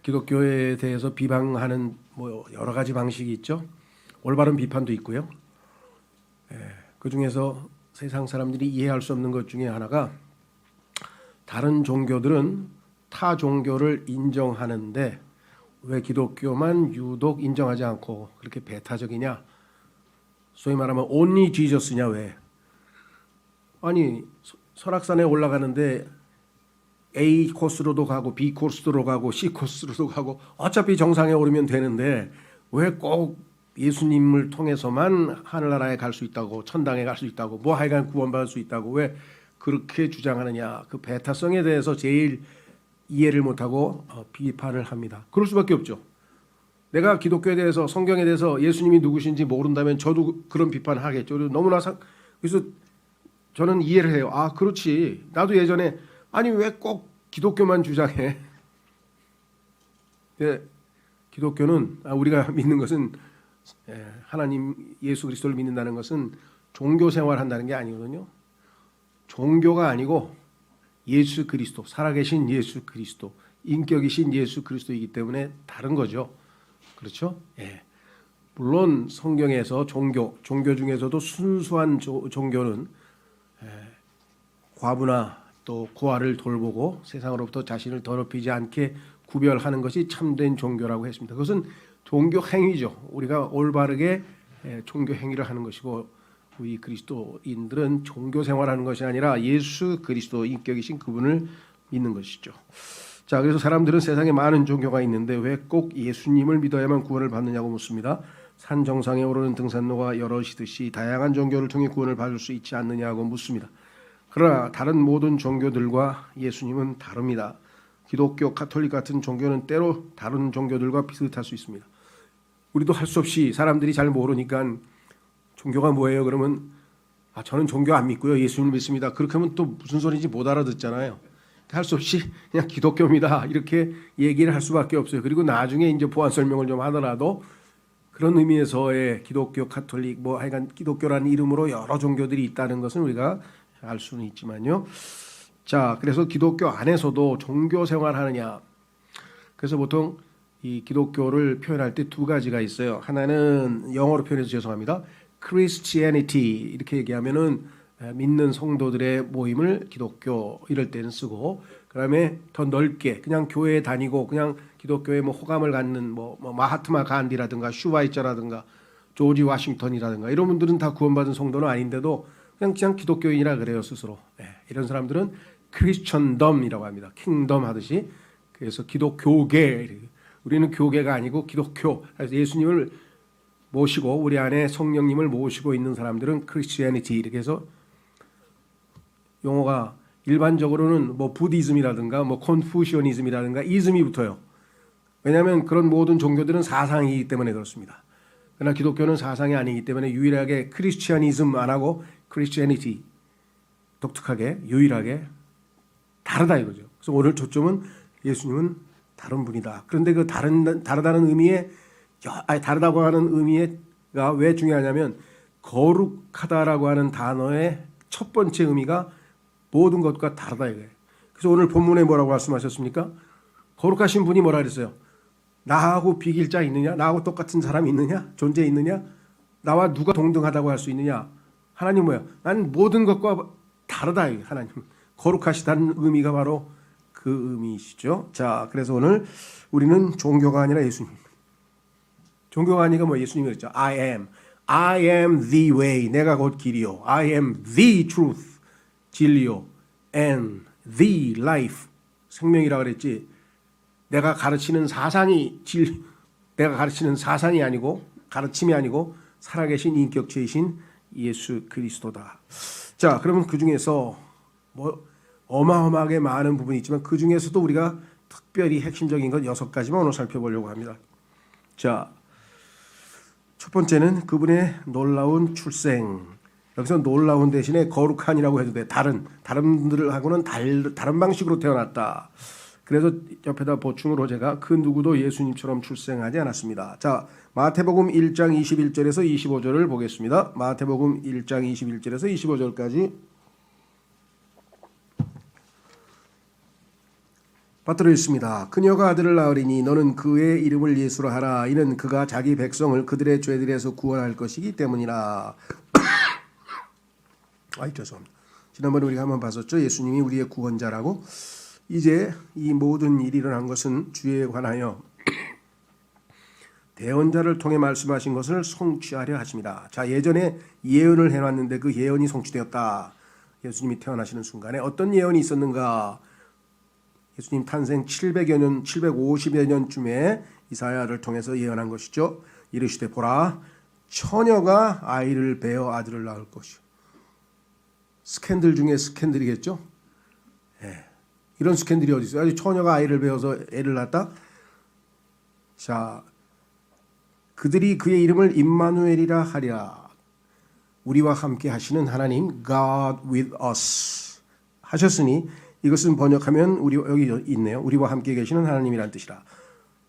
기독교에 대해서 비방하는 뭐 여러 가지 방식이 있죠. 올바른 비판도 있고요. 그 중에서 세상 사람들이 이해할 수 없는 것 중에 하나가 다른 종교들은 타 종교를 인정하는데 왜 기독교만 유독 인정하지 않고 그렇게 배타적이냐? 소위 말하면 only Jesus냐 왜? 아니 설악산에 올라가는데 A 코스로도 가고 B 코스로 가고 C 코스로도 가고 어차피 정상에 오르면 되는데 왜 꼭 예수님을 통해서만 하늘나라에 갈 수 있다고 천당에 갈 수 있다고 뭐 하여간 구원받을 수 있다고 왜 그렇게 주장하느냐. 그 배타성에 대해서 제일 이해를 못하고 비판을 합니다. 그럴 수밖에 없죠. 내가 기독교에 대해서 성경에 대해서 예수님이 누구신지 모른다면 저도 그런 비판을 하겠죠. 너무나 그래서 저는 이해를 해요. 아 그렇지. 나도 예전에 아니 왜 꼭 기독교만 주장해? 기독교는 우리가 믿는 것은 하나님 예수 그리스도를 믿는다는 것은 종교 생활한다는 게 아니거든요. 종교가 아니고 예수 그리스도, 살아계신 예수 그리스도, 인격이신 예수 그리스도이기 때문에 다른 거죠. 그렇죠? 물론 성경에서 종교 중에서도 순수한 종교는 과부나 또 고아를 돌보고 세상으로부터 자신을 더럽히지 않게 구별하는 것이 참된 종교라고 했습니다. 그것은 종교 행위죠. 우리가 올바르게 종교 행위를 하는 것이고 우리 그리스도인들은 종교 생활하는 것이 아니라 예수 그리스도 인격이신 그분을 믿는 것이죠. 자, 그래서 사람들은 세상에 많은 종교가 있는데 왜 꼭 예수님을 믿어야만 구원을 받느냐고 묻습니다. 산 정상에 오르는 등산로가 여럿이듯이 다양한 종교를 통해 구원을 받을 수 있지 않느냐고 묻습니다. 그러나 다른 모든 종교들과 예수님은 다릅니다. 기독교, 가톨릭 같은 종교는 때로 다른 종교들과 비슷할 수 있습니다. 우리도 할 수 없이 사람들이 잘 모르니까 종교가 뭐예요? 그러면 저는 종교 안 믿고요. 예수님을 믿습니다. 그렇게 하면 또 무슨 소리인지 못 알아듣잖아요. 할 수 없이 그냥 기독교입니다. 이렇게 얘기를 할 수밖에 없어요. 그리고 나중에 이제 보완 설명을 좀 하더라도 그런 의미에서의 기독교, 가톨릭 뭐 하여간 기독교라는 이름으로 여러 종교들이 있다는 것은 우리가 알 수는 있지만요. 자, 그래서 기독교 안에서도 종교 생활하느냐. 그래서 보통 이 기독교를 표현할 때 두 가지가 있어요. 하나는 영어로 표현해서 죄송합니다. Christianity 이렇게 얘기하면은 믿는 성도들의 모임을 기독교 이럴 때는 쓰고, 그다음에 더 넓게 그냥 교회에 다니고 그냥 기독교에 뭐 호감을 갖는 뭐 마하트마 간디라든가 슈바이처라든가 조지 워싱턴이라든가 이런 분들은 다 구원받은 성도는 아닌데도 그냥 기독교인이라 그래요 스스로. 이런 사람들은 크리스천덤이라고 합니다. 킹덤 하듯이. 그래서 기독교계, 우리는 교계가 아니고 기독교. 그래서 예수님을 모시고 우리 안에 성령님을 모시고 있는 사람들은 크리스티애니티 이렇게 해서 용어가 일반적으로는 뭐 부디즘이라든가 뭐 콘푸시오니즘이라든가 이즘이 붙어요. 왜냐하면 그런 모든 종교들은 사상이기 때문에 그렇습니다. 그러나 기독교는 사상이 아니기 때문에 유일하게 크리스티아니즘 안 하고 크리스티애니티 독특하게 유일하게 다르다 이거죠. 그래서 오늘 초점은 예수님은 다른 분이다. 그런데 그 다르다는 의미에 다르다고 하는 의미가 왜 중요하냐면 거룩하다라고 하는 단어의 첫 번째 의미가 모든 것과 다르다 이거예요. 그래서 오늘 본문에 뭐라고 말씀하셨습니까? 거룩하신 분이 뭐라 그랬어요? 나하고 비길 자 있느냐? 나하고 똑같은 사람이 있느냐? 존재 있느냐? 나와 누가 동등하다고 할 수 있느냐? 하나님 뭐야? 난 모든 것과 다르다. 하나님 거룩하시다는 의미가 바로 그 의미이시죠. 자, 그래서 오늘 우리는 종교가 아니라 예수님. 종교가 아니라 뭐 예수님이 그랬죠. I am the way. 내가 곧 길이요. I am the truth. 진리요. And the life. 생명이라 그랬지. 내가 가르치는 사상이 내가 가르치는 사상이 아니고 가르침이 아니고 살아계신 인격체이신 예수 그리스도다. 자, 그러면 그 중에서 뭐 어마어마하게 많은 부분이 있지만 그 중에서도 우리가 특별히 핵심적인 것 6가지만 오늘 살펴보려고 합니다. 자, 첫 번째는 그분의 놀라운 출생. 여기서 놀라운 대신에 거룩한이라고 해도 돼. 다른 분들하고는 다른 방식으로 태어났다. 그래서 옆에다 보충으로 제가 그 누구도 예수님처럼 출생하지 않았습니다. 자, 마태복음 1장 21절에서 25절을 보겠습니다. 마태복음 1장 21절에서 25절까지 받들어 있습니다. 그녀가 아들을 낳으리니 너는 그의 이름을 예수라 하라. 이는 그가 자기 백성을 그들의 죄들에서 구원할 것이기 때문이라. 죄송합니다. 지난번에 우리가 한번 봤었죠. 예수님이 우리의 구원자라고. 이제 이 모든 일이 일어난 것은 주에 관하여 대언자를 통해 말씀하신 것을 성취하려 하십니다. 자, 예전에 예언을 해놨는데 그 예언이 성취되었다. 예수님이 태어나시는 순간에 어떤 예언이 있었는가? 예수님 탄생 700여 년, 750여 년쯤에 이사야를 통해서 예언한 것이죠. 이르시되 보라, 처녀가 아이를 베어 아들을 낳을 것이요. 스캔들 중에 스캔들이겠죠. 이런 스캔들이 어디 있어요? 아주 처녀가 아이를 베어서 애를 낳았다. 자, 그들이 그의 이름을 임마누엘이라 하리라. 우리와 함께 하시는 하나님, God with us 하셨으니 이것은 번역하면 우리 여기 있네요. 우리와 함께 계시는 하나님이란 뜻이라.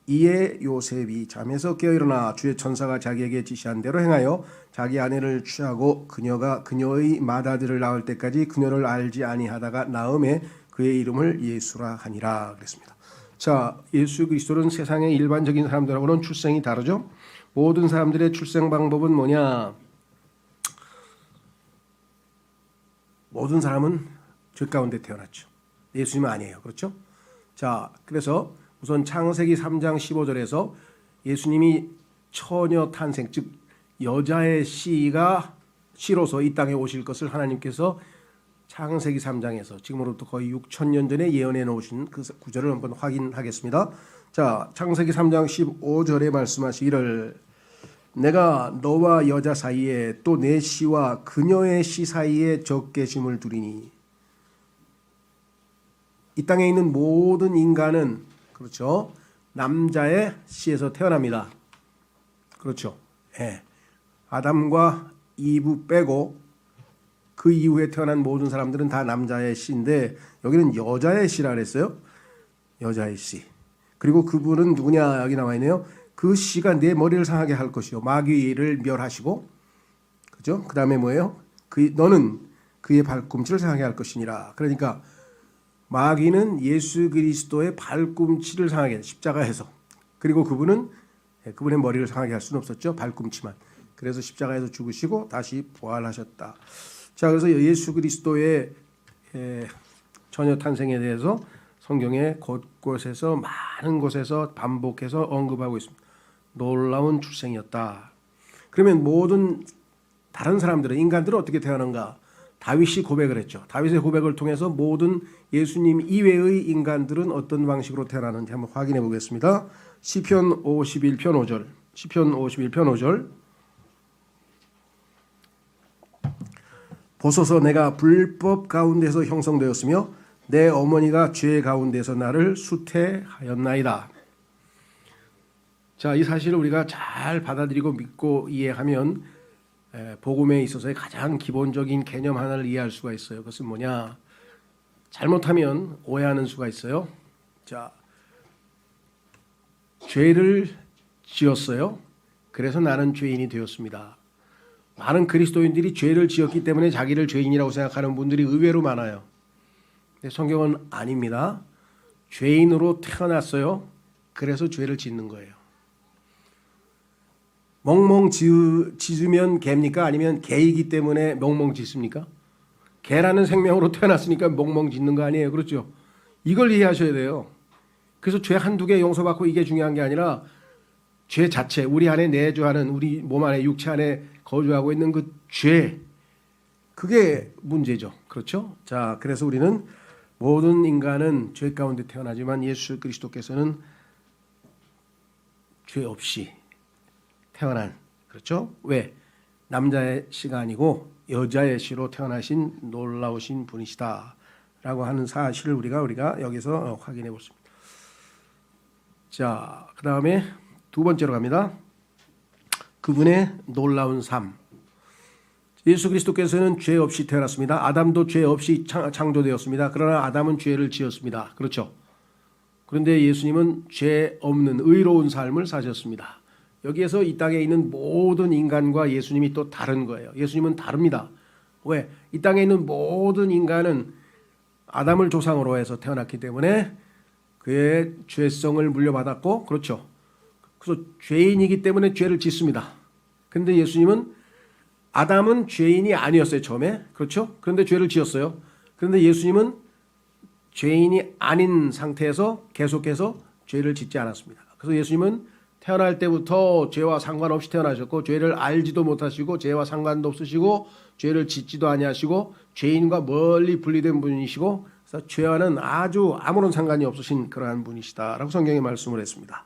이에 요셉이 잠에서 깨어 일어나 주의 천사가 자기에게 지시한 대로 행하여 자기 아내를 취하고 그녀가 그녀의 맏아들을 낳을 때까지 그녀를 알지 아니하다가 낳음에 그의 이름을 예수라 하니라 그랬습니다. 자, 예수 그리스도는 세상의 일반적인 사람들하고는 출생이 다르죠. 모든 사람들의 출생 방법은 뭐냐? 모든 사람은 죄 가운데 태어났죠. 예수님은 아니에요. 그렇죠? 자, 그래서 우선 창세기 3장 15절에서 예수님이 처녀 탄생, 즉 여자의 씨로서 이 땅에 오실 것을 하나님께서 창세기 3장에서 지금으로부터 거의 6,000년 전에 예언해 놓으신 그 구절을 한번 확인하겠습니다. 자, 창세기 3장 15절에 말씀하시기를 내가 너와 여자 사이에 또 내 씨와 그녀의 씨 사이에 적개심을 두리니. 이 땅에 있는 모든 인간은 그렇죠, 남자의 씨에서 태어납니다. 그렇죠. 아담과 이브 빼고 그 이후에 태어난 모든 사람들은 다 남자의 씨인데 여기는 여자의 씨라 그랬어요. 여자의 씨. 그리고 그분은 누구냐? 여기 나와 있네요. 그 씨가 내 머리를 상하게 할 것이요 마귀를 멸하시고, 그죠? 그 다음에 뭐예요? 너는 그의 발꿈치를 상하게 할 것이니라. 그러니까 마귀는 예수 그리스도의 발꿈치를 상하게 십자가에서, 그리고 그분은 그분의 머리를 상하게 할 수는 없었죠. 발꿈치만. 그래서 십자가에서 죽으시고 다시 부활하셨다. 자, 그래서 예수 그리스도의 처녀 탄생에 대해서 성경의 곳곳에서 많은 곳에서 반복해서 언급하고 있습니다. 놀라운 출생이었다. 그러면 모든 다른 사람들은, 인간들은 어떻게 태어난가? 다윗이 고백을 했죠. 다윗의 고백을 통해서 모든 예수님 이외의 인간들은 어떤 방식으로 태어나는지 한번 확인해 보겠습니다. 시편 51편 5절. 시편 51편 5절. 보소서 내가 불법 가운데서 형성되었으며 내 어머니가 죄 가운데서 나를 수태하였나이다. 자, 이 사실을 우리가 잘 받아들이고 믿고 이해하면 복음에 있어서의 가장 기본적인 개념 하나를 이해할 수가 있어요. 그것은 뭐냐? 잘못하면 오해하는 수가 있어요. 자, 죄를 지었어요. 그래서 나는 죄인이 되었습니다. 많은 그리스도인들이 죄를 지었기 때문에 자기를 죄인이라고 생각하는 분들이 의외로 많아요. 근데 성경은 아닙니다. 죄인으로 태어났어요. 그래서 죄를 짓는 거예요. 멍멍 짖으면 개입니까? 아니면 개이기 때문에 멍멍 짖습니까? 개라는 생명으로 태어났으니까 멍멍 짖는 거 아니에요. 그렇죠? 이걸 이해하셔야 돼요. 그래서 죄 한두 개 용서받고 이게 중요한 게 아니라 죄 자체, 우리 안에 내주하는, 우리 몸 안에 육체 안에 거주하고 있는 그 죄, 그게 문제죠. 그렇죠? 자, 그래서 우리는 모든 인간은 죄 가운데 태어나지만 예수 그리스도께서는 죄 없이 태어난, 그렇죠? 왜? 남자의 씨가 아니고 여자의 씨로 태어나신 놀라우신 분이시다라고 하는 사실을 우리가 여기서 확인해 보습니다. 자, 그 다음에 두 번째로 갑니다. 그분의 놀라운 삶. 예수 그리스도께서는 죄 없이 태어났습니다. 아담도 죄 없이 창조되었습니다. 그러나 아담은 죄를 지었습니다. 그렇죠? 그런데 예수님은 죄 없는 의로운 삶을 사셨습니다. 여기에서 이 땅에 있는 모든 인간과 예수님이 또 다른 거예요. 예수님은 다릅니다. 왜? 이 땅에 있는 모든 인간은 아담을 조상으로 해서 태어났기 때문에 그의 죄성을 물려받았고, 그렇죠. 그래서 죄인이기 때문에 죄를 짓습니다. 근데 예수님은, 아담은 죄인이 아니었어요, 처음에. 그렇죠? 그런데 죄를 지었어요. 그런데 예수님은 죄인이 아닌 상태에서 계속해서 죄를 짓지 않았습니다. 그래서 예수님은 태어날 때부터 죄와 상관없이 태어나셨고, 죄를 알지도 못하시고, 죄와 상관도 없으시고, 죄를 짓지도 아니하시고, 죄인과 멀리 분리된 분이시고, 그래서 죄와는 아주 아무런 상관이 없으신 그러한 분이시다라고 성경에 말씀을 했습니다.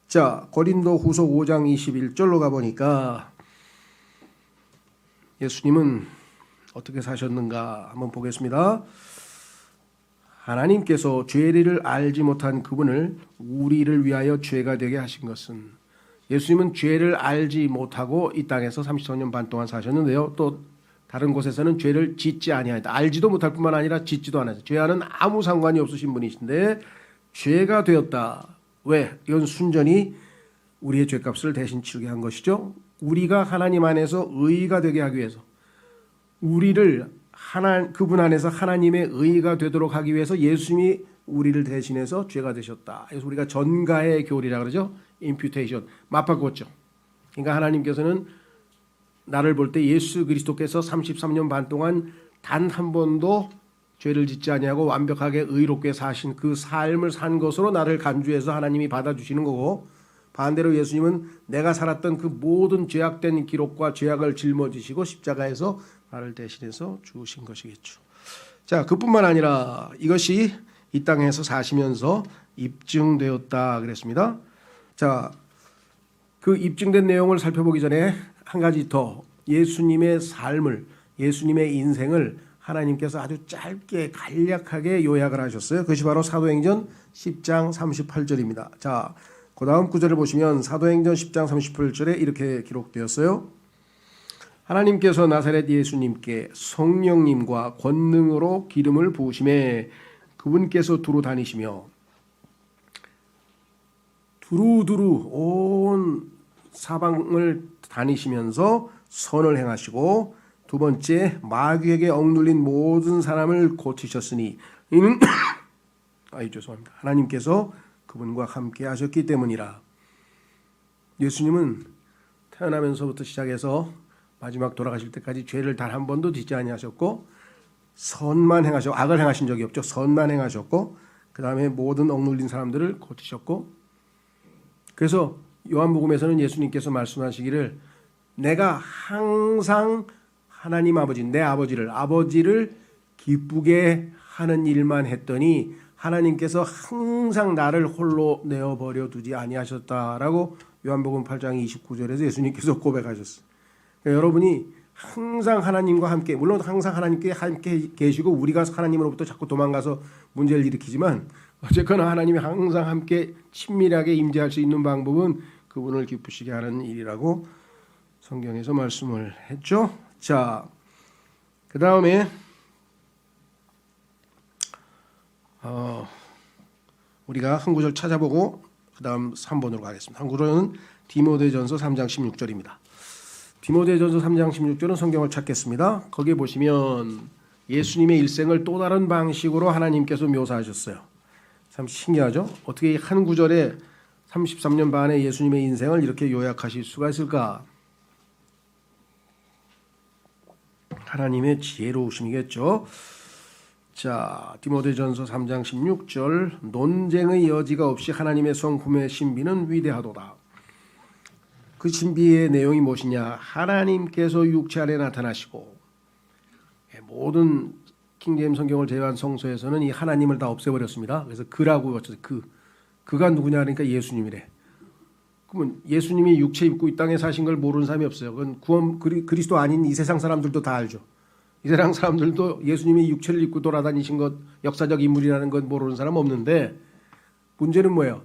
자, 고린도 후서 5장 21절로 가보니까 예수님은 어떻게 사셨는가 한번 보겠습니다. 하나님께서 죄를 알지 못한 그분을 우리를 위하여 죄가 되게 하신 것은, 예수님은 죄를 알지 못하고 이 땅에서 34년 반 동안 사셨는데요. 또 다른 곳에서는 죄를 짓지 아니하였다. 알지도 못할 뿐만 아니라 짓지도 않았어요. 죄와는 아무 상관이 없으신 분이신데 죄가 되었다. 왜? 이건 순전히 우리의 죄값을 대신 치르게 한 것이죠. 우리가 하나님 안에서 의가 되게 하기 위해서, 우리를 그분 안에서 하나님의 의가 되도록 하기 위해서 예수님이 우리를 대신해서 죄가 되셨다. 그래서 우리가 전가의 교리라 그러죠. 임퓨테이션, 맞바꿨죠. 그러니까 하나님께서는 나를 볼 때 예수 그리스도께서 33년 반 동안 단 한 번도 죄를 짓지 아니하고 완벽하게 의롭게 사신 그 삶을 산 것으로 나를 간주해서 하나님이 받아주시는 거고, 반대로 예수님은 내가 살았던 그 모든 죄악된 기록과 죄악을 짊어지시고 십자가에서 나를 대신해서 죽으신 것이겠죠. 자, 그뿐만 아니라 이것이 이 땅에서 사시면서 입증되었다 그랬습니다. 자, 그 입증된 내용을 살펴보기 전에 한 가지 더, 예수님의 삶을, 예수님의 인생을 하나님께서 아주 짧게 간략하게 요약을 하셨어요. 그것이 바로 사도행전 10장 38절입니다. 자, 그 다음 구절을 보시면 사도행전 10장 38절에 이렇게 기록되었어요. 하나님께서 나사렛 예수님께 성령님과 권능으로 기름을 부으심에 그분께서 두루 다니시며 두루두루 온 사방을 다니시면서 선을 행하시고, 두 번째, 마귀에게 억눌린 모든 사람을 고치셨으니 이는 죄송합니다. 하나님께서 그분과 함께 하셨기 때문이라. 예수님은 태어나면서부터 시작해서 마지막 돌아가실 때까지 죄를 단 한 번도 짓지 아니하셨고, 선만 행하셨고, 악을 행하신 적이 없죠. 선만 행하셨고, 그 다음에 모든 억눌린 사람들을 고치셨고, 그래서 요한복음에서는 예수님께서 말씀하시기를, 내가 항상 하나님 아버지, 내 아버지를 기쁘게 하는 일만 했더니 하나님께서 항상 나를 홀로 내어버려 두지 아니하셨다라고 요한복음 8장 29절에서 예수님께서 고백하셨어요. 그러니까 여러분이 항상 하나님과 함께, 물론 항상 하나님께 함께 계시고 우리가 하나님으로부터 자꾸 도망가서 문제를 일으키지만, 어쨌거나 하나님이 항상 함께 친밀하게 임재할 수 있는 방법은 그분을 기쁘시게 하는 일이라고 성경에서 말씀을 했죠. 자, 그 다음에 우리가 한 구절 찾아보고 그 다음 3번으로 가겠습니다. 한 구절은 디모데전서 3장 16절입니다. 디모데전서 3장 16절은 성경을 찾겠습니다. 거기에 보시면 예수님의 일생을 또 다른 방식으로 하나님께서 묘사하셨어요. 참 신기하죠? 어떻게 한 구절에 33년 반의 예수님의 인생을 이렇게 요약하실 수가 있을까? 하나님의 지혜로우심이겠죠. 자, 디모데전서 3장 16절, 논쟁의 여지가 없이 하나님의 성품의 신비는 위대하도다. 그 신비의 내용이 무엇이냐? 하나님께서 육체 안에 나타나시고, 모든 킹제임스 성경을 제외한 성서에서는 이 하나님을 다 없애버렸습니다. 그래서 그라고 붙였어요. 그가 누구냐 하니까 예수님이래. 그러면 예수님이 육체 입고 이 땅에 사신 걸 모르는 사람이 없어요. 그건 그리스도 아닌 이 세상 사람들도 다 알죠. 이 세상 사람들도 예수님이 육체를 입고 돌아다니신 것, 역사적 인물이라는 건 모르는 사람 없는데, 문제는 뭐예요?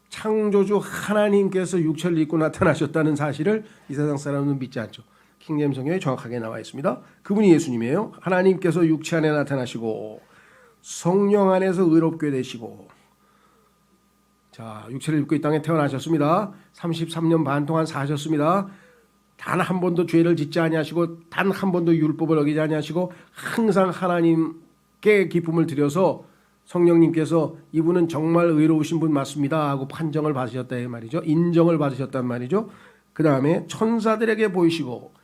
창조주 하나님께서 육체를 입고 나타나셨다는 사실을 이 세상 사람은 믿지 않죠. 킹제임스 성경에 정확하게 나와 있습니다. 그분이 예수님이에요. 하나님께서 육체 안에 나타나시고 성령 안에서 의롭게 되시고, 자, 육체를 입고 이 땅에 태어나셨습니다. 33년 반 동안 사셨습니다. 단 한 번도 죄를 짓지 아니하시고, 단 한 번도 율법을 어기지 아니하시고, 항상 하나님께 기쁨을 드려서 성령님께서 이분은 정말 의로우신 분 맞습니다 하고 판정을 받으셨다 이 말이죠. 인정을 받으셨단 말이죠. 그 다음에 천사들에게 보이시고,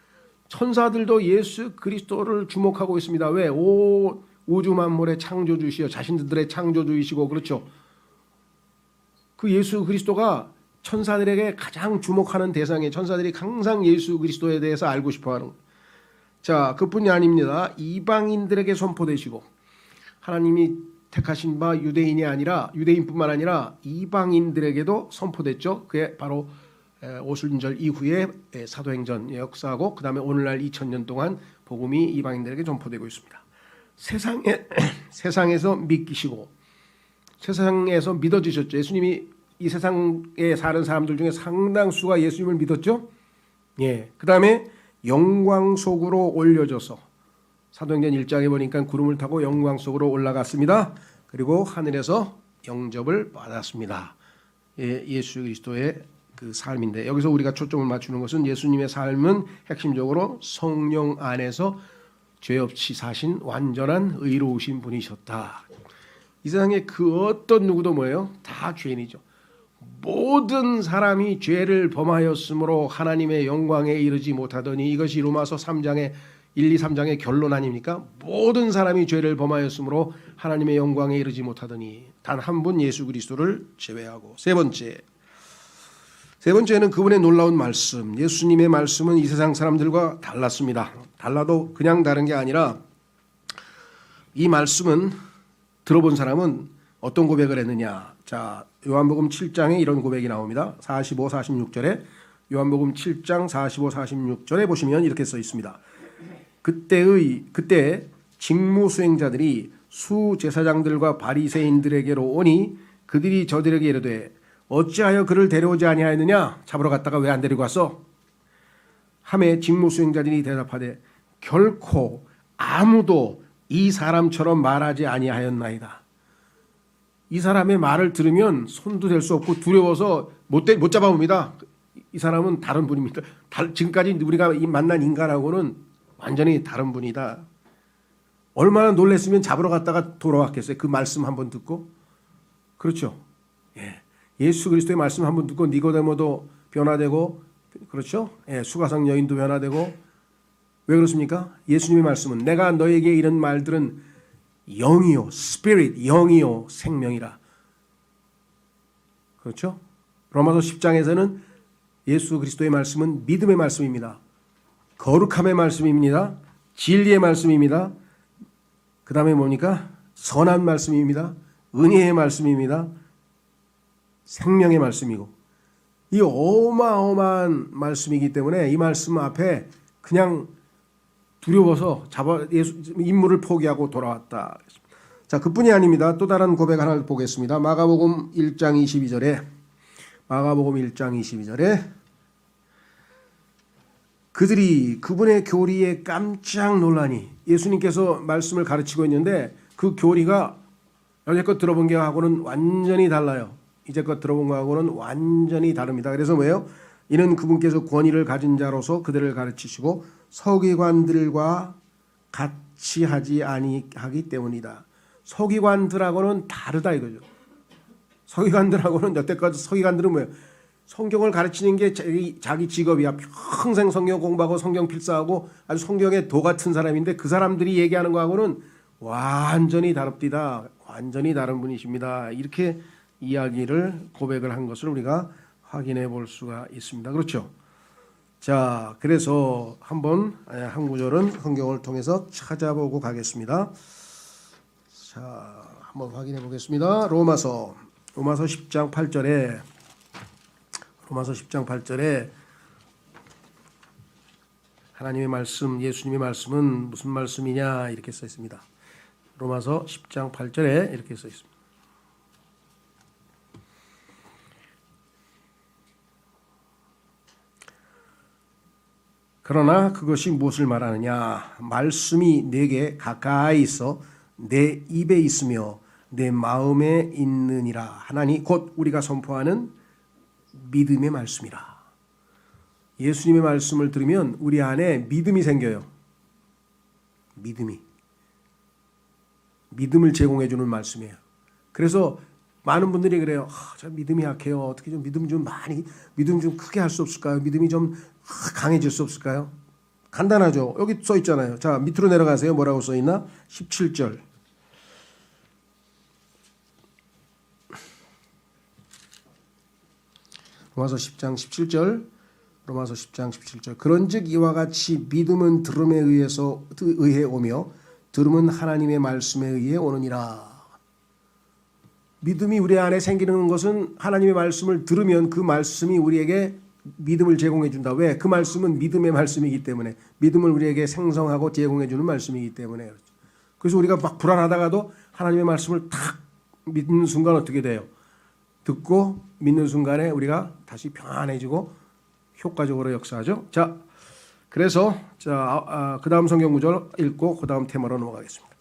천사들도 예수 그리스도를 주목하고 있습니다. 왜? 우주 만물의 창조주시여 자신들의 창조주이시고, 그렇죠. 그 예수 그리스도가 천사들에게 가장 주목하는 대상에, 천사들이 항상 예수 그리스도에 대해서 알고 싶어하는. 자, 그뿐이 아닙니다. 이방인들에게 선포되시고, 하나님이 택하신 바 유대인뿐만 아니라 이방인들에게도 선포됐죠. 그게 바로 오순절 이후에 사도행전 역사하고, 그 다음에 오늘날 2000년 동안 복음이 이방인들에게 전포되고 있습니다. 세상에서 믿기시고, 세상에서 믿어지셨죠. 예수님이 이 세상에 사는 사람들 중에 상당수가 예수님을 믿었죠. 예. 그 다음에 영광 속으로 올려져서, 사도행전 1장에 보니까 구름을 타고 영광 속으로 올라갔습니다. 그리고 하늘에서 영접을 받았습니다. 예, 예수 그리스도의 그 삶인데, 여기서 우리가 초점을 맞추는 것은 예수님의 삶은 핵심적으로 성령 안에서 죄 없이 사신 완전한 의로우신 분이셨다. 이 세상에 그 어떤 누구도 뭐예요? 다 죄인이죠. 모든 사람이 죄를 범하였으므로 하나님의 영광에 이르지 못하더니, 이것이 로마서 3장의 1, 2, 3장의 결론 아닙니까? 모든 사람이 죄를 범하였으므로 하나님의 영광에 이르지 못하더니, 단 한 분 예수 그리스도를 제외하고. 세 번째는 그분의 놀라운 말씀. 예수님의 말씀은 이 세상 사람들과 달랐습니다. 달라도 그냥 다른 게 아니라, 이 말씀은 들어본 사람은 어떤 고백을 했느냐. 자, 요한복음 7장에 이런 고백이 나옵니다. 45, 46절에, 요한복음 7장 45, 46절에 보시면 이렇게 써 있습니다. 그때 직무 수행자들이 수제사장들과 바리새인들에게로 오니 그들이 저들에게 이르되 어찌하여 그를 데려오지 아니하였느냐? 잡으러 갔다가 왜 안 데리고 왔어? 하매 직무 수행자들이 대답하되 결코 아무도 이 사람처럼 말하지 아니하였나이다. 이 사람의 말을 들으면 손도 댈 수 없고 두려워서 못 잡아봅니다. 이 사람은 다른 분입니다. 지금까지 우리가 만난 인간하고는 완전히 다른 분이다. 얼마나 놀랐으면 잡으러 갔다가 돌아왔겠어요. 그 말씀 한번 듣고. 그렇죠. 예. 예수 그리스도의 말씀 한번 듣고 니고데모도 변화되고, 그렇죠. 예. 수가성 여인도 변화되고. 왜 그렇습니까? 예수님의 말씀은 내가 너에게 이런 말들은 영이요, 스피릿, 영이요, 생명이라. 그렇죠. 로마서 10장에서는 예수 그리스도의 말씀은 믿음의 말씀입니다. 거룩함의 말씀입니다. 진리의 말씀입니다. 그 다음에 뭡니까? 선한 말씀입니다. 은혜의 말씀입니다. 생명의 말씀이고, 이 어마어마한 말씀이기 때문에 이 말씀 앞에 그냥 두려워서 임무를 포기하고 돌아왔다. 자, 그뿐이 아닙니다. 또 다른 고백 하나를 보겠습니다. 마가복음 1장 22절에 그들이 그분의 교리에 깜짝 놀라니, 예수님께서 말씀을 가르치고 있는데 그 교리가 여태껏 들어본 게하고는 완전히 달라요. 이제껏 들어본 거하고는 완전히 다릅니다. 그래서 뭐예요? 이는 그분께서 권위를 가진 자로서 그들을 가르치시고 서기관들과 같이 하지 아니하기 때문이다. 서기관들하고는 다르다 이거죠. 서기관들하고는 여태까지 서기관들은 뭐예요? 성경을 가르치는 게 자기 직업이야. 평생 성경 공부하고 성경 필사하고 아주 성경의 도 같은 사람인데, 그 사람들이 얘기하는 거하고는 완전히 다릅니다. 완전히 다른 분이십니다. 이렇게 고백을 한 것을 우리가 확인해 볼 수가 있습니다. 그렇죠? 자, 그래서 한번 한 구절은 성경을 통해서 찾아보고 가겠습니다. 자, 한번 확인해 보겠습니다. 로마서 10장 8절에 하나님의 말씀, 예수님의 말씀은 무슨 말씀이냐 이렇게 써 있습니다. 로마서 10장 8절에 이렇게 써 있습니다. 그러나 그것이 무엇을 말하느냐? 말씀이 내게 가까이 있어 내 입에 있으며 내 마음에 있느니라 하나니 곧 우리가 선포하는 믿음의 말씀이라. 예수님의 말씀을 들으면 우리 안에 믿음이 생겨요. 믿음을 제공해 주는 말씀이에요. 그래서 많은 분들이 그래요. 저 믿음이 약해요. 어떻게 좀 믿음 좀 크게 할 수 없을까요? 믿음이 좀 강해질 수 없을까요? 간단하죠. 여기 써 있잖아요. 자, 밑으로 내려가세요. 뭐라고 써 있나? 17절. 로마서 10장 17절. 로마서 10장 17절. 그런즉 이와 같이 믿음은 들음에 의해 오며 들음은 하나님의 말씀에 의해 오느니라. 믿음이 우리 안에 생기는 것은 하나님의 말씀을 들으면 그 말씀이 우리에게 믿음을 제공해 준다. 왜? 그 말씀은 믿음의 말씀이기 때문에, 믿음을 우리에게 생성하고 제공해 주는 말씀이기 때문에. 그래서 우리가 막 불안하다가도 하나님의 말씀을 탁 믿는 순간 어떻게 돼요? 듣고 믿는 순간에 우리가 다시 평안해지고 효과적으로 역사하죠. 자, 그래서 그 다음 성경 구절 읽고 그 다음 테마로 넘어가겠습니다.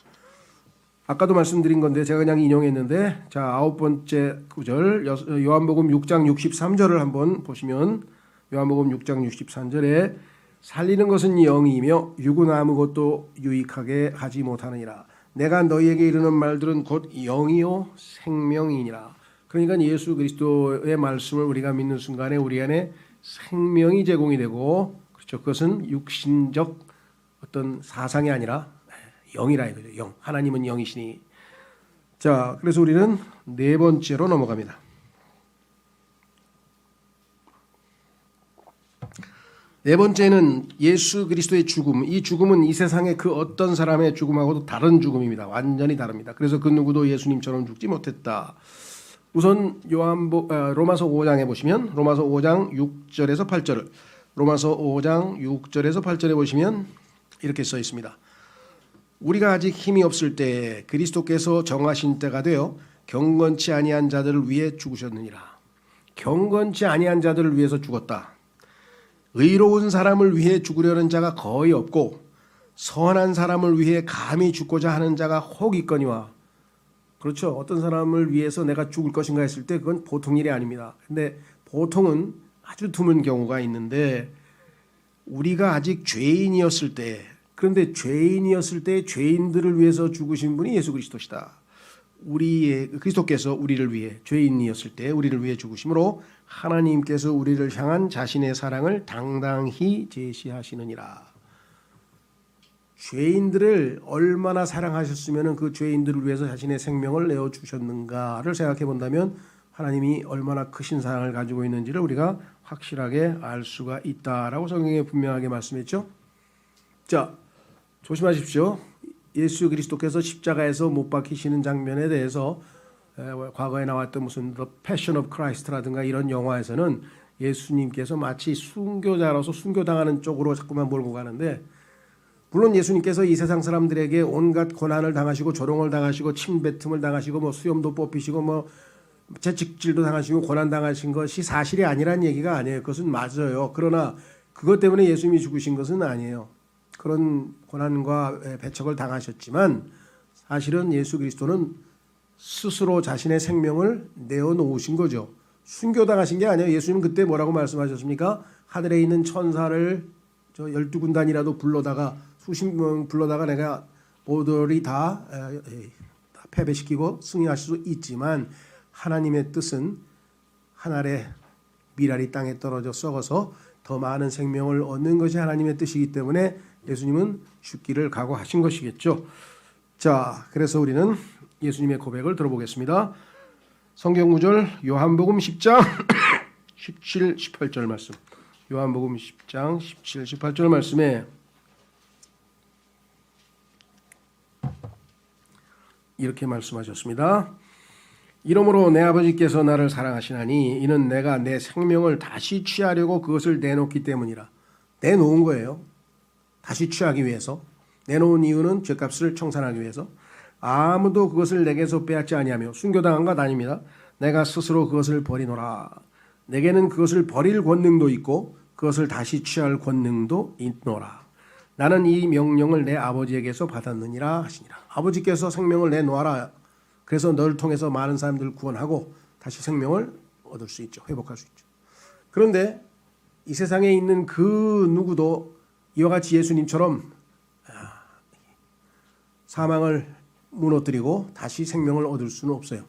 아까도 말씀드린 건데 제가 그냥 인용했는데, 자, 9번째 구절 요한복음 6장 63절을 한번 보시면, 요한복음 6장 63절에 살리는 것은 영이며 육은 아무것도 유익하게 하지 못하느니라. 내가 너희에게 이르는 말들은 곧 영이요 생명이니라. 그러니까 예수 그리스도의 말씀을 우리가 믿는 순간에 우리 안에 생명이 제공이 되고, 그렇죠. 그것은 육신적 어떤 사상이 아니라 영이라 이거죠. 영. 하나님은 영이시니. 자, 그래서 우리는 네 번째로 넘어갑니다. 네 번째는 예수 그리스도의 죽음. 이 죽음은 이 세상의 그 어떤 사람의 죽음하고도 다른 죽음입니다. 완전히 다릅니다. 그래서 그 누구도 예수님처럼 죽지 못했다. 우선 로마서 5장에 보시면, 로마서 5장 6절에서 8절을, 로마서 5장 6절에서 8절에 보시면 이렇게 써 있습니다. 우리가 아직 힘이 없을 때 그리스도께서 정하신 때가 되어 경건치 아니한 자들을 위해 죽으셨느니라. 경건치 아니한 자들을 위해서 죽었다. 의로운 사람을 위해 죽으려는 자가 거의 없고 선한 사람을 위해 감히 죽고자 하는 자가 혹 있거니와. 그렇죠. 어떤 사람을 위해서 내가 죽을 것인가 했을 때 그건 보통 일이 아닙니다. 근데 보통은 아주 드문 경우가 있는데, 우리가 아직 죄인이었을 때, 그런데 죄인이었을 때 죄인들을 위해서 죽으신 분이 예수 그리스도시다. 그리스도께서 우리를 위해, 죄인이었을 때 우리를 위해 죽으심으로 하나님께서 우리를 향한 자신의 사랑을 당당히 제시하시느니라. 죄인들을 얼마나 사랑하셨으면 그 죄인들을 위해서 자신의 생명을 내어주셨는가를 생각해 본다면 하나님이 얼마나 크신 사랑을 가지고 있는지를 우리가 확실하게 알 수가 있다라고 성경에 분명하게 말씀했죠. 자, 조심하십시오. 예수 그리스도께서 십자가에서 못 박히시는 장면에 대해서 과거에 나왔던 무슨 The Passion of Christ라든가 이런 영화에서는 예수님께서 마치 순교자로서 순교당하는 쪽으로 자꾸만 몰고 가는데, 물론 예수님께서 이 세상 사람들에게 온갖 고난을 당하시고 조롱을 당하시고 침뱉음을 당하시고 뭐 수염도 뽑히시고 뭐 채찍질도 당하시고 고난 당하신 것이 사실이 아니란 얘기가 아니에요. 그것은 맞아요. 그러나 그것 때문에 예수님이 죽으신 것은 아니에요. 그런 고난과 배척을 당하셨지만 사실은 예수 그리스도는 스스로 자신의 생명을 내어놓으신 거죠. 순교당하신 게 아니에요. 예수님 그때 뭐라고 말씀하셨습니까? 하늘에 있는 천사를 12군단이라도 불러다가 수십 명 불러다가 내가 모두를 다 패배시키고 승리할 수 있지만 하나님의 뜻은 한 알의 밀알이 땅에 떨어져 썩어서 더 많은 생명을 얻는 것이 하나님의 뜻이기 때문에 예수님은 죽기를 각오하신 것이겠죠. 자, 그래서 우리는 예수님의 고백을 들어보겠습니다. 성경 구절 요한복음 10장 17, 18절 말씀. 요한복음 10장 17, 18절 말씀에 이렇게 말씀하셨습니다. 이러므로 내 아버지께서 나를 사랑하시나니 이는 내가 내 생명을 다시 취하려고 그것을 내놓기 때문이라. 내놓은 거예요. 다시 취하기 위해서. 내놓은 이유는 죄값을 청산하기 위해서. 아무도 그것을 내게서 빼앗지 아니하며. 순교당한 것 아닙니다. 내가 스스로 그것을 버리노라. 내게는 그것을 버릴 권능도 있고 그것을 다시 취할 권능도 있노라. 나는 이 명령을 내 아버지에게서 받았느니라 하시니라. 아버지께서 생명을 내놓아라. 그래서 너를 통해서 많은 사람들을 구원하고 다시 생명을 얻을 수 있죠. 회복할 수 있죠. 그런데 이 세상에 있는 그 누구도 이와 같이 예수님처럼 사망을 무너뜨리고 다시 생명을 얻을 수는 없어요.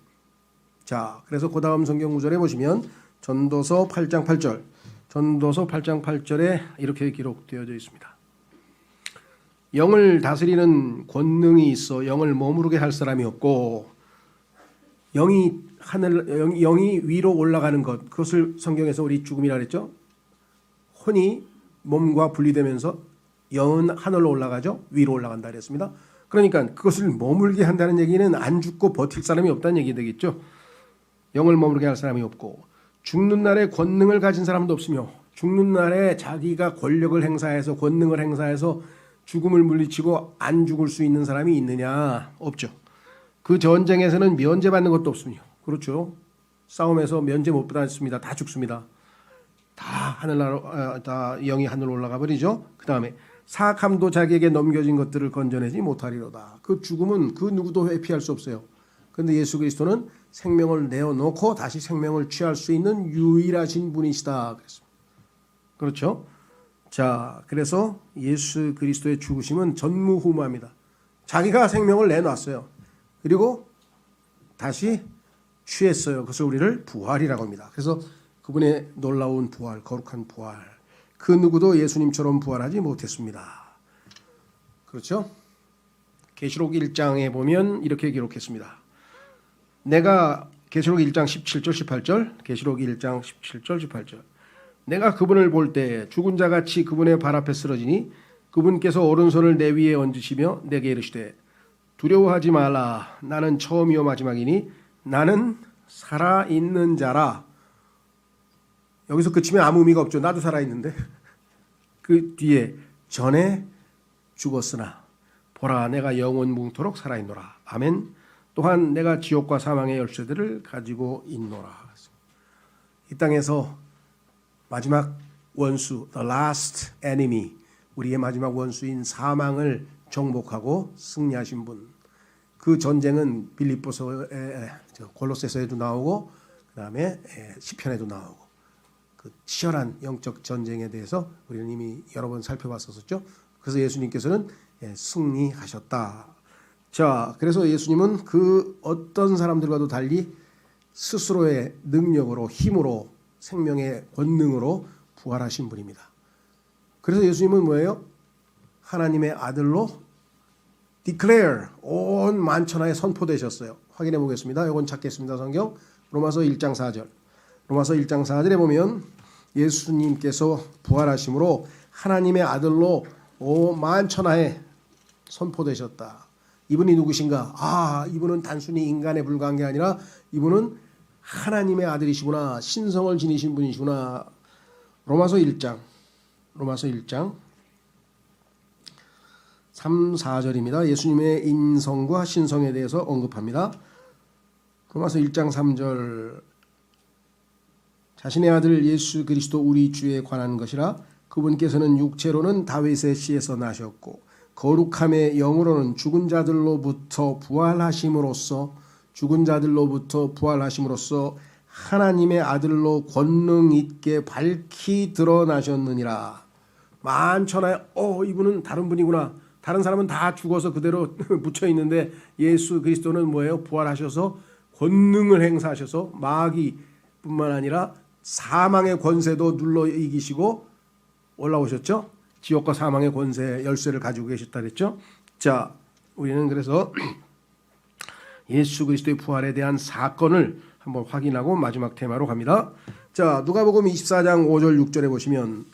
자, 그래서 그 다음 성경 구절에 보시면 전도서 8장 8절, 전도서 8장 8절에 이렇게 기록되어져 있습니다. 영을 다스리는 권능이 있어 영을 머무르게 할 사람이 없고, 영이 위로 올라가는 것, 그것을 성경에서 우리 죽음이라 그랬죠. 혼이 몸과 분리되면서 영은 하늘로 올라가죠. 위로 올라간다 그랬습니다. 그러니까 그것을 머물게 한다는 얘기는 안 죽고 버틸 사람이 없다는 얘기 되겠죠. 영을 머무르게 할 사람이 없고, 죽는 날에 권능을 가진 사람도 없으며, 죽는 날에 자기가 권력을 행사해서 권능을 행사해서 죽음을 물리치고 안 죽을 수 있는 사람이 있느냐? 없죠. 그 전쟁에서는 면제받는 것도 없으며, 그렇죠. 싸움에서 면제 못 받았습니다. 다 죽습니다. 다 다 영이 하늘로 올라가 버리죠. 그 다음에 사악함도 자기에게 넘겨진 것들을 건져내지 못하리로다. 그 죽음은 그 누구도 회피할 수 없어요. 그런데 예수 그리스도는 생명을 내어놓고 다시 생명을 취할 수 있는 유일하신 분이시다 그랬습니다. 그렇죠? 자, 그래서 예수 그리스도의 죽으심은 전무후무합니다. 자기가 생명을 내놨어요. 그리고 다시 취했어요. 그것을 우리를 부활이라고 합니다. 그래서 그분의 놀라운 부활, 거룩한 부활, 그 누구도 예수님처럼 부활하지 못했습니다. 그렇죠? 계시록 1장에 보면 이렇게 기록했습니다. 내가 계시록 1장 17절 18절, 계시록 1장 17절 18절. 내가 그분을 볼 때 죽은 자같이 그분의 발 앞에 쓰러지니 그분께서 오른손을 내 위에 얹으시며 내게 이르시되 두려워하지 말라. 나는 처음이요 마지막이니 나는 살아있는 자라. 여기서 그치면 아무 의미가 없죠. 나도 살아있는데. 그 뒤에 전에 죽었으나 보라 내가 영원 뭉토록 살아있노라. 아멘. 또한 내가 지옥과 사망의 열쇠들을 가지고 있노라. 이 땅에서 마지막 원수, the last enemy, 우리의 마지막 원수인 사망을 정복하고 승리하신 분. 그 전쟁은 빌립보서에, 골로새서에도 나오고, 그 다음에 시편에도 나오고, 그 치열한 영적 전쟁에 대해서 우리는 이미 여러 번 살펴봤었죠. 그래서 예수님께서는 승리하셨다. 자, 그래서 예수님은 그 어떤 사람들과도 달리 스스로의 능력으로, 힘으로, 생명의 권능으로 부활하신 분입니다. 그래서 예수님은 뭐예요? 하나님의 아들로 declare, 온 만천하에 선포되셨어요. 확인해 보겠습니다. 이건 찾겠습니다. 성경 로마서 1장 4절. 로마서 1장 4절에 보면 예수님께서 부활하심으로 하나님의 아들로 온 만천하에 선포되셨다. 이분이 누구신가? 아, 이분은 단순히 인간에 불과한 게 아니라 이분은 하나님의 아들이시구나. 신성을 지니신 분이시구나. 로마서 1장 3, 4절입니다. 예수님의 인성과 신성에 대해서 언급합니다. 로마서 1장 3절. 자신의 아들 예수 그리스도 우리 주에 관한 것이라. 그분께서는 육체로는 다윗의 씨에서 나셨고 거룩함의 영으로는 죽은 자들로부터 부활하심으로써 하나님의 아들로 권능 있게 밝히 드러나셨느니라. 만천하에 이분은 다른 분이구나. 다른 사람은 다 죽어서 그대로 묻혀 있는데 예수 그리스도는 뭐예요? 부활하셔서 권능을 행사하셔서 마귀뿐만 아니라 사망의 권세도 눌러 이기시고 올라오셨죠. 지옥과 사망의 권세 열쇠를 가지고 계셨다 그랬죠. 자, 우리는 그래서 예수 그리스도의 부활에 대한 사건을 한번 확인하고 마지막 테마로 갑니다. 자, 누가복음 24장 5절 6절에 보시면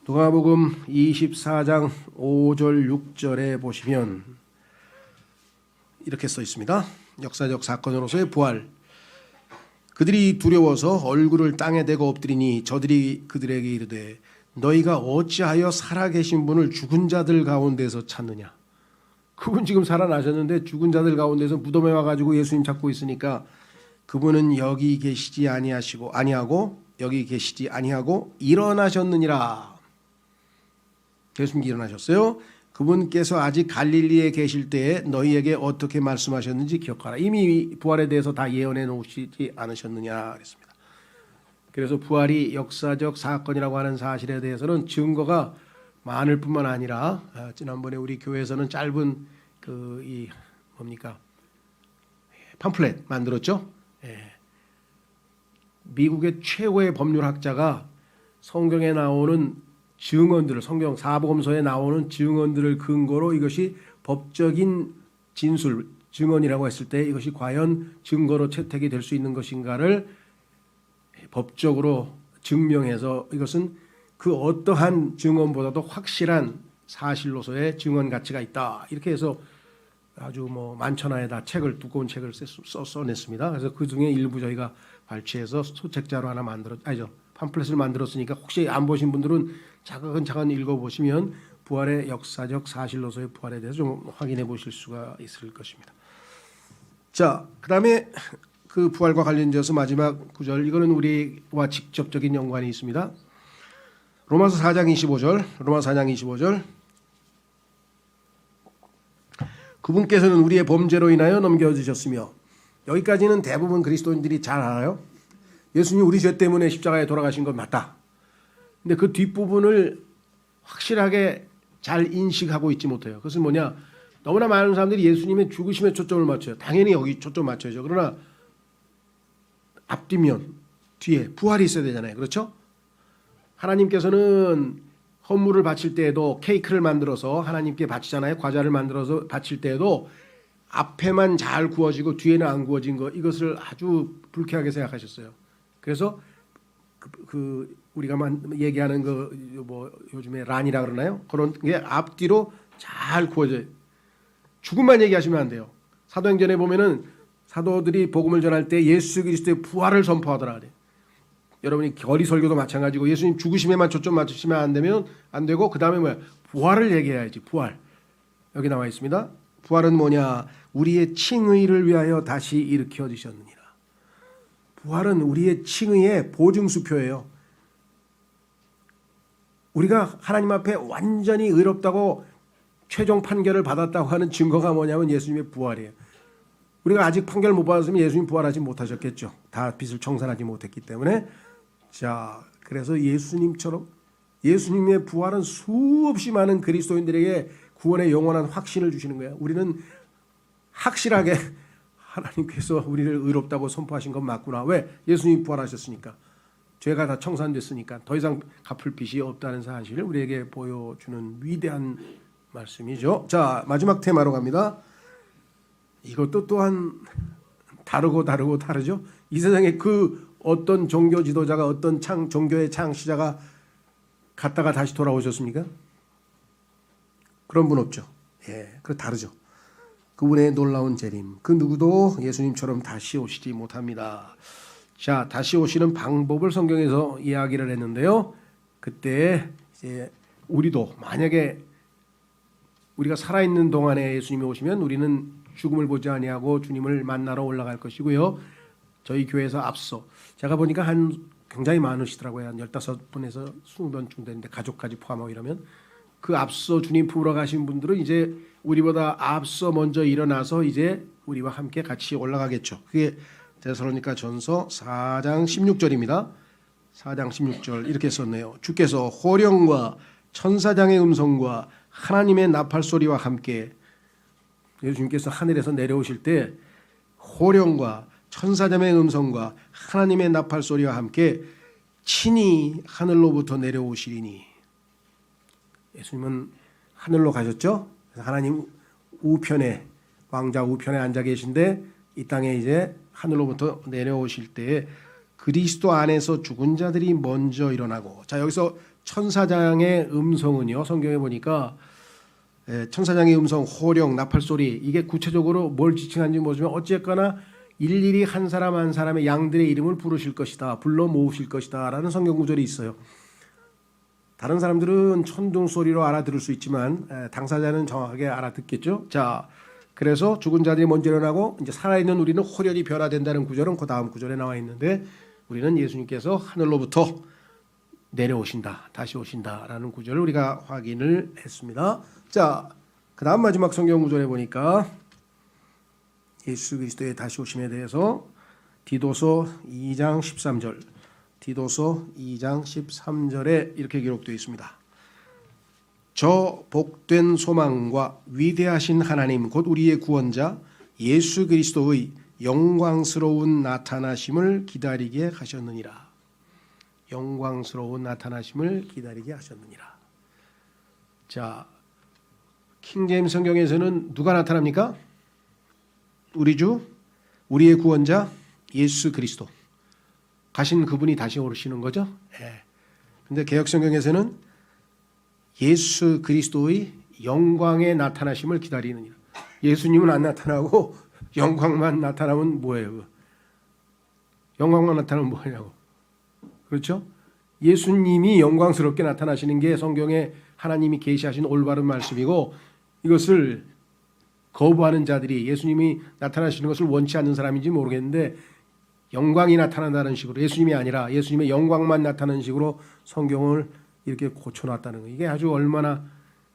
누가복음 24장 5절 6절에 보시면 이렇게 써 있습니다. 역사적 사건으로서의 부활. 그들이 두려워서 얼굴을 땅에 대고 엎드리니 저들이 그들에게 이르되 너희가 어찌하여 살아계신 분을 죽은 자들 가운데서 찾느냐. 그분 지금 살아나셨는데 죽은 자들 가운데서 무덤에 와가지고 예수님 찾고 있으니까 그분은 여기 계시지 아니하고 여기 계시지 아니하고 일어나셨느니라. 예수님 일어나셨어요. 그분께서 아직 갈릴리에 계실 때에 너희에게 어떻게 말씀하셨는지 기억하라. 이미 부활에 대해서 다 예언해 놓으시지 않으셨느냐 그랬습니다. 그래서 부활이 역사적 사건이라고 하는 사실에 대해서는 증거가 많을 뿐만 아니라 지난번에 우리 교회에서는 짧은 팜플렛 만들었죠. 미국의 최고의 법률학자가 성경에 나오는 증언들을, 성경 사복음서에 나오는 증언들을 근거로 이것이 법적인 진술, 증언이라고 했을 때 이것이 과연 증거로 채택이 될 수 있는 것인가를 법적으로 증명해서 이것은 그 어떠한 증언보다도 확실한 사실로서의 증언 가치가 있다. 이렇게 해서 아주 뭐 만천하에다 책을, 두꺼운 책을 써냈습니다. 그래서 그 중에 일부 저희가 발췌해서 소책자로 하나 팜플렛을 만들었으니까 혹시 안 보신 분들은 차근차근 읽어보시면 부활의 역사적 사실로서의 부활에 대해서 좀 확인해 보실 수가 있을 것입니다. 자, 그다음에 그 부활과 관련되어서 마지막 구절, 이거는 우리와 직접적인 연관이 있습니다. 로마서 4장 25절. 그분께서는 우리의 범죄로 인하여 넘겨주셨으며, 여기까지는 대부분 그리스도인들이 잘 알아요. 예수님 우리 죄 때문에 십자가에 돌아가신 건 맞다. 근데 그 뒷부분을 확실하게 잘 인식하고 있지 못해요. 그것은 뭐냐? 너무나 많은 사람들이 예수님의 죽으심에 초점을 맞춰요. 당연히 여기 초점 맞춰야죠. 그러나 앞뒤면 뒤에 부활이 있어야 되잖아요. 그렇죠? 하나님께서는 헌물을 바칠 때에도 케이크를 만들어서 하나님께 바치잖아요. 과자를 만들어서 바칠 때에도 앞에만 잘 구워지고 뒤에는 안 구워진 거, 이것을 아주 불쾌하게 생각하셨어요. 그래서 우리가 얘기하는 뭐 요즘에 란이라 그러나요? 그런 게 앞뒤로 잘 구워져요. 죽음만 얘기하시면 안 돼요. 사도행전에 보면은 사도들이 복음을 전할 때 예수 그리스도의 부활을 선포하더라 그래요. 여러분이 결의 설교도 마찬가지고 예수님 죽으심에만 초점 맞추시면 안 되고, 그 다음에 뭐야? 부활을 얘기해야지. 부활. 여기 나와 있습니다. 부활은 뭐냐? 우리의 칭의를 위하여 다시 일으켜 주셨느니라. 부활은 우리의 칭의의 보증수표예요. 우리가 하나님 앞에 완전히 의롭다고 최종 판결을 받았다고 하는 증거가 뭐냐면 예수님의 부활이에요. 우리가 아직 판결 못 받았으면 예수님 부활하지 못하셨겠죠. 다 빚을 청산하지 못했기 때문에. 자, 그래서 예수님의 부활은 수없이 많은 그리스도인들에게 구원의 영원한 확신을 주시는 거예요. 우리는 확실하게 하나님께서 우리를 의롭다고 선포하신 건 맞구나. 왜? 예수님이 부활하셨으니까. 죄가 다 청산됐으니까 더 이상 갚을 빚이 없다는 사실을 우리에게 보여주는 위대한 말씀이죠. 자, 마지막 테마로 갑니다. 이것도 또한 다르죠. 이 세상에 그 어떤 종교 지도자가, 어떤 종교의 창시자가 갔다가 다시 돌아오셨습니까? 그런 분 없죠. 예, 그 다르죠. 그분의 놀라운 재림, 그 누구도 예수님처럼 다시 오시지 못합니다. 자, 다시 오시는 방법을 성경에서 이야기를 했는데요. 그때 이제 우리도 만약에 우리가 살아있는 동안에 예수님이 오시면 우리는 죽음을 보지 아니하고 주님을 만나러 올라갈 것이고요. 저희 교회에서 앞서 제가 보니까 굉장히 많으시더라고요. 한 15분에서 20분쯤 되는데 가족까지 포함하고 이러면 그 앞서 주님 품으러 가신 분들은 이제 우리보다 앞서 먼저 일어나서 이제 우리와 함께 같이 올라가겠죠. 그게 데살로니가 전서 4장 16절입니다. 4장 16절 이렇게 썼네요. 주께서 호령과 천사장의 음성과 하나님의 나팔 소리와 함께, 예수님께서 하늘에서 내려오실 때 호령과 천사장의 음성과 하나님의 나팔 소리와 함께 친히 하늘로부터 내려오시리니. 예수님은 하늘로 가셨죠. 하나님 우편에, 왕자 우편에 앉아 계신데 이 땅에 이제 하늘로부터 내려오실 때에 그리스도 안에서 죽은 자들이 먼저 일어나고. 자, 여기서 천사장의 음성은요, 성경에 보니까 천사장의 음성, 호령, 나팔 소리, 이게 구체적으로 뭘 지칭하는지 모르지만 어쨌거나 일일이 한 사람 한 사람의 양들의 이름을 부르실 것이다, 불러 모으실 것이다 라는 성경 구절이 있어요. 다른 사람들은 천둥 소리로 알아들을 수 있지만 당사자는 정확하게 알아듣겠죠. 자, 그래서 죽은 자들이 먼저 일어나고 이제 살아있는 우리는 호련히 변화된다는 구절은 그 다음 구절에 나와 있는데, 우리는 예수님께서 하늘로부터 내려오신다, 다시 오신다라는 구절을 우리가 확인을 했습니다. 자, 그 다음 마지막 성경 구절에 보니까 예수 그리스도의 다시 오심에 대해서 디도서 2장 13절, 디도서 2장 13절에 이렇게 기록되어 있습니다. 저 복된 소망과 위대하신 하나님 곧 우리의 구원자 예수 그리스도의 영광스러운 나타나심을 기다리게 하셨느니라. 영광스러운 나타나심을 기다리게 하셨느니라. 자, 킹제임스 성경에서는 누가 나타납니까? 우리 주, 우리의 구원자 예수 그리스도 가신 그분이 다시 오르시는 거죠. 그런데 개역 성경에서는 예수 그리스도의 영광의 나타나심을 기다리느니라. 예수님은 안 나타나고 영광만 나타나면 뭐예요? 영광만 나타나면 뭐냐고. 그렇죠? 예수님이 영광스럽게 나타나시는 게 성경에 하나님이 계시하신 올바른 말씀이고, 이것을 거부하는 자들이 예수님이 나타나시는 것을 원치 않는 사람인지 모르겠는데, 영광이 나타난다는 식으로, 예수님이 아니라 예수님의 영광만 나타나는 식으로 성경을 이렇게 고쳐놨다는 거, 이게 아주 얼마나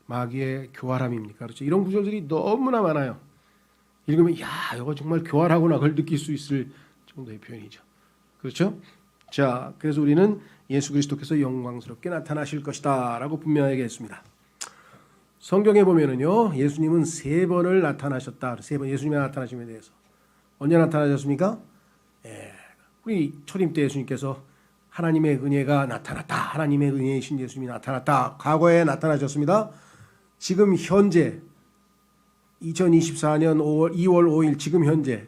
마귀의 교활함입니까? 그렇죠? 이런 구절들이 너무나 많아요. 읽으면 야, 이거 정말 교활하구나, 그걸 느낄 수 있을 정도의 표현이죠. 그렇죠? 자, 그래서 우리는 예수 그리스도께서 영광스럽게 나타나실 것이다 라고 분명하게 했습니다. 성경에 보면은요, 예수님은 3번을 나타나셨다. 3번 예수님의 나타나심에 대해서. 언제 나타나셨습니까? 우리 초림 때 예수님께서 하나님의 은혜가 나타났다. 하나님의 은혜이신 예수님이 나타났다. 과거에 나타나셨습니다. 지금 현재 2024년 2월 5일 지금 현재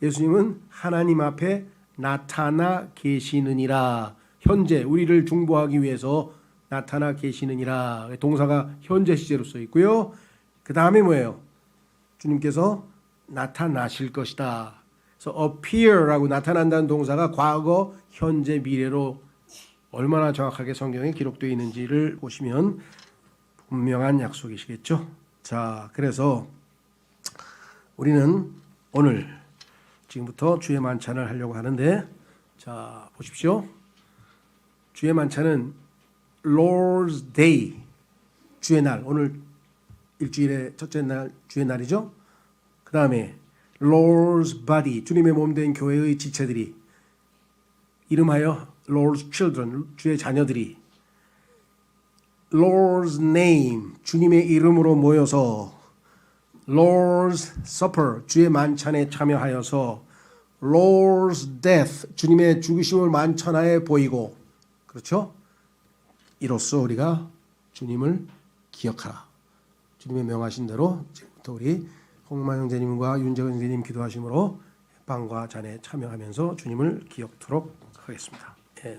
예수님은 하나님 앞에 나타나 계시느니라. 현재 우리를 중보하기 위해서 나타나 계시느니라. 동사가 현재 시제로 써 있고요. 그 다음에 뭐예요? 주님께서 나타나실 것이다. 그래서 appear라고 나타난다는 동사가 과거, 현재, 미래로 얼마나 정확하게 성경에 기록되어 있는지를 보시면 분명한 약속이시겠죠. 자, 그래서 우리는 오늘 지금부터 주의 만찬을 하려고 하는데, 자, 보십시오. 주의 만찬은 Lord's Day, 주의 날, 오늘 일주일의 첫째 날 주의 날이죠. 그 다음에 Lord's Body, 주님의 몸 된 교회의 지체들이, 이름하여 Lord's Children, 주의 자녀들이 Lord's Name, 주님의 이름으로 모여서 Lord's Supper, 주의 만찬에 참여하여서 Lord's Death, 주님의 죽으심을 만찬하에 보이고, 그렇죠? 이로써 우리가 주님을 기억하라. 주님의 명하신 대로 지금부터 우리 홍마 형제님과 윤재근 형제님 기도하심으로 빵과 잔에 참여하면서 주님을 기억토록 하겠습니다.